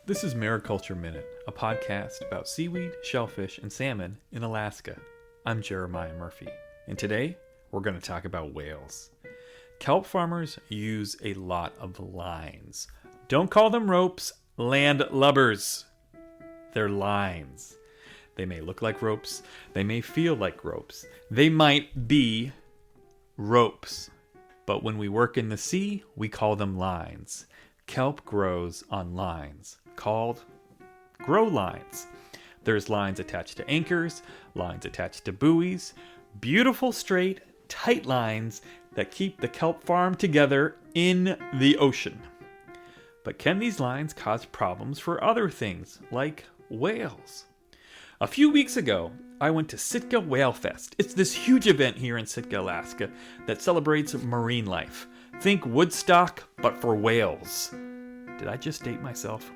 This is Mariculture Minute, a podcast about seaweed, shellfish, and salmon in Alaska. I'm Jeremiah Murphy, and today we're going to talk about whales. Kelp farmers use a lot of lines. Don't call them ropes, landlubbers. They're lines. They may look like ropes, they may feel like ropes, they might be ropes. But when we work in the sea, we call them lines. Kelp grows on lines, called grow lines. There's lines attached to anchors, lines attached to buoys, beautiful straight, tight lines that keep the kelp farm together in the ocean. But can these lines cause problems for other things, like whales? A few weeks ago, I went to Sitka Whale Fest. It's this huge event here in Sitka, Alaska, that celebrates marine life. Think Woodstock, but for whales. Did I just date myself?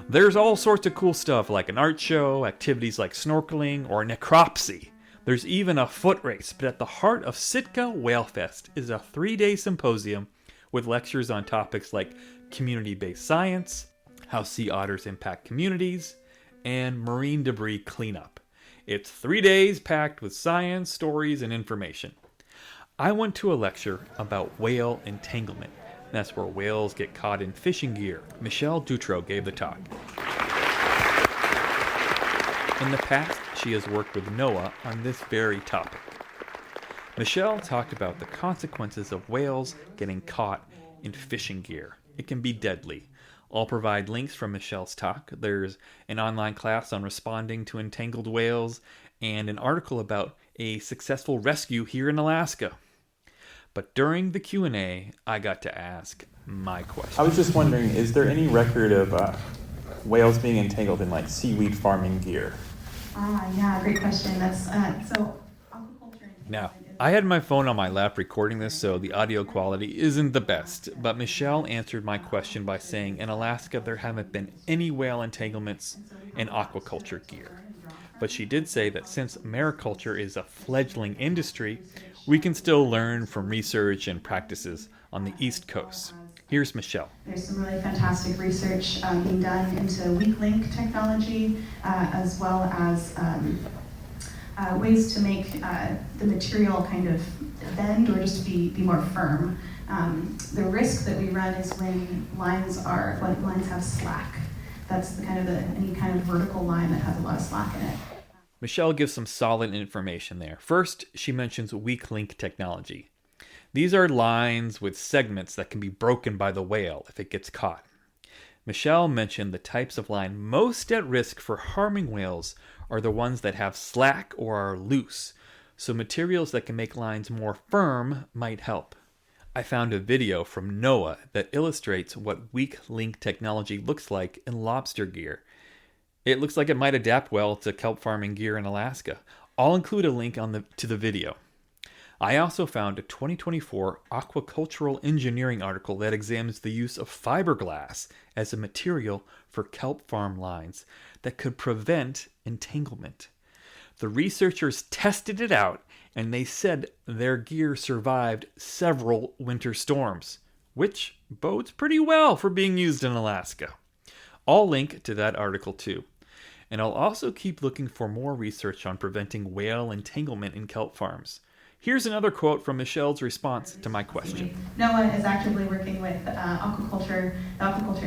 There's all sorts of cool stuff like an art show, activities like snorkeling, or necropsy. There's even a foot race, but at the heart of Sitka Whale Fest is a 3-day symposium with lectures on topics like community-based science, how sea otters impact communities, and marine debris cleanup. It's 3 days packed with science, stories, and information. I went to a lecture about whale entanglement. That's where whales get caught in fishing gear. Michelle Dutro gave the talk. In the past, she has worked with NOAA on this very topic. Michelle talked about the consequences of whales getting caught in fishing gear. It can be deadly. I'll provide links from Michelle's talk. There's an online class on responding to entangled whales and an article about a successful rescue here in Alaska. But during the Q&A, I got to ask my question. I was just wondering, is there any record of whales being entangled in like seaweed farming gear? Yeah, great question. That's so aquaculture. Now, I had my phone on my lap recording this, so the audio quality isn't the best. But Michelle answered my question by saying in Alaska there haven't been any whale entanglements in aquaculture gear. But she did say that since mariculture is a fledgling industry, we can still learn from research and practices on the East Coast. Here's Michelle. There's some really fantastic research being done into weak link technology, as well as ways to make the material kind of bend or just be more firm. The risk that we run is when lines have slack. That's any kind of vertical line that has a lot of slack in it. Michelle gives some solid information there. First, she mentions weak link technology. These are lines with segments that can be broken by the whale if it gets caught. Michelle mentioned the types of line most at risk for harming whales are the ones that have slack or are loose, so materials that can make lines more firm might help. I found a video from NOAA that illustrates what weak link technology looks like in lobster gear. It looks like it might adapt well to kelp farming gear in Alaska. I'll include a link to the video. I also found a 2024 aquacultural engineering article that examines the use of fiberglass as a material for kelp farm lines that could prevent entanglement. The researchers tested it out and they said their gear survived several winter storms, which bodes pretty well for being used in Alaska. I'll link to that article too. And I'll also keep looking for more research on preventing whale entanglement in kelp farms. Here's another quote from Michelle's response to my question. NOAA is actively working with the aquaculture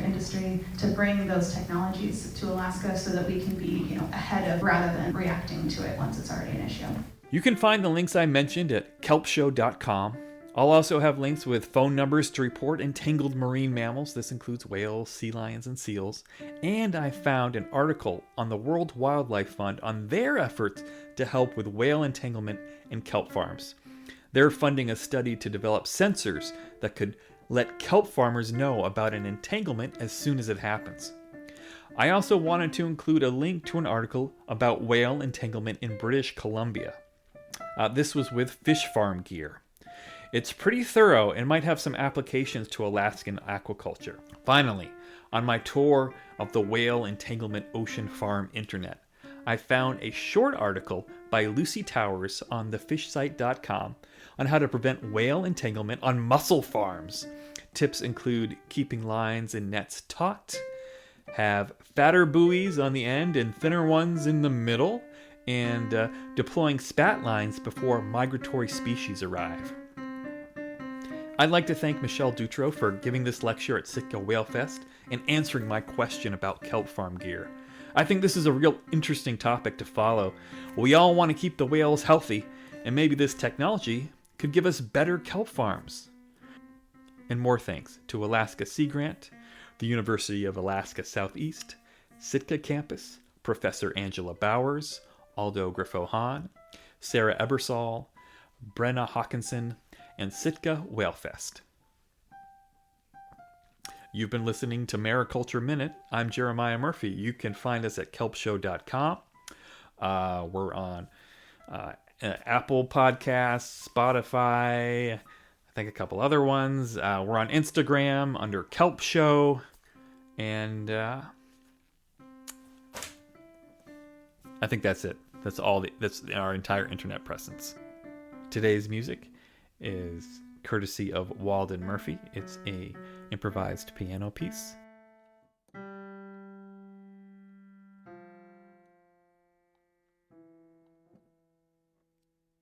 industry to bring those technologies to Alaska so that we can be ahead of rather than reacting to it once it's already an issue. You can find the links I mentioned at kelpshow.com. I'll also have links with phone numbers to report entangled marine mammals. This includes whales, sea lions, and seals. And I found an article on the World Wildlife Fund on their efforts to help with whale entanglement in kelp farms. They're funding a study to develop sensors that could let kelp farmers know about an entanglement as soon as it happens. I also wanted to include a link to an article about whale entanglement in British Columbia. This was with fish farm gear. It's pretty thorough and might have some applications to Alaskan aquaculture. Finally, on my tour of the Whale Entanglement Ocean Farm Internet, I found a short article by Lucy Towers on thefishsite.com on how to prevent whale entanglement on mussel farms. Tips include keeping lines and nets taut, have fatter buoys on the end and thinner ones in the middle, and deploying spat lines before migratory species arrive. I'd like to thank Michelle Dutro for giving this lecture at Sitka Whale Fest and answering my question about kelp farm gear. I think this is a real interesting topic to follow. We all want to keep the whales healthy, and maybe this technology could give us better kelp farms. And more thanks to Alaska Sea Grant, the University of Alaska Southeast, Sitka Campus, Professor Angela Bowers, Aldo Griffo-Hahn, Sarah Ebersol, Brenna Hawkinson, and Sitka Whale Fest. You've been listening to Mariculture Minute. I'm Jeremiah Murphy. You can find us at kelpshow.com. We're on Apple Podcasts, Spotify, I think a couple other ones. We're on Instagram under Kelp Show. And I think that's it. That's our entire internet presence. Today's music is courtesy of Walden Murphy. It's a improvised piano piece.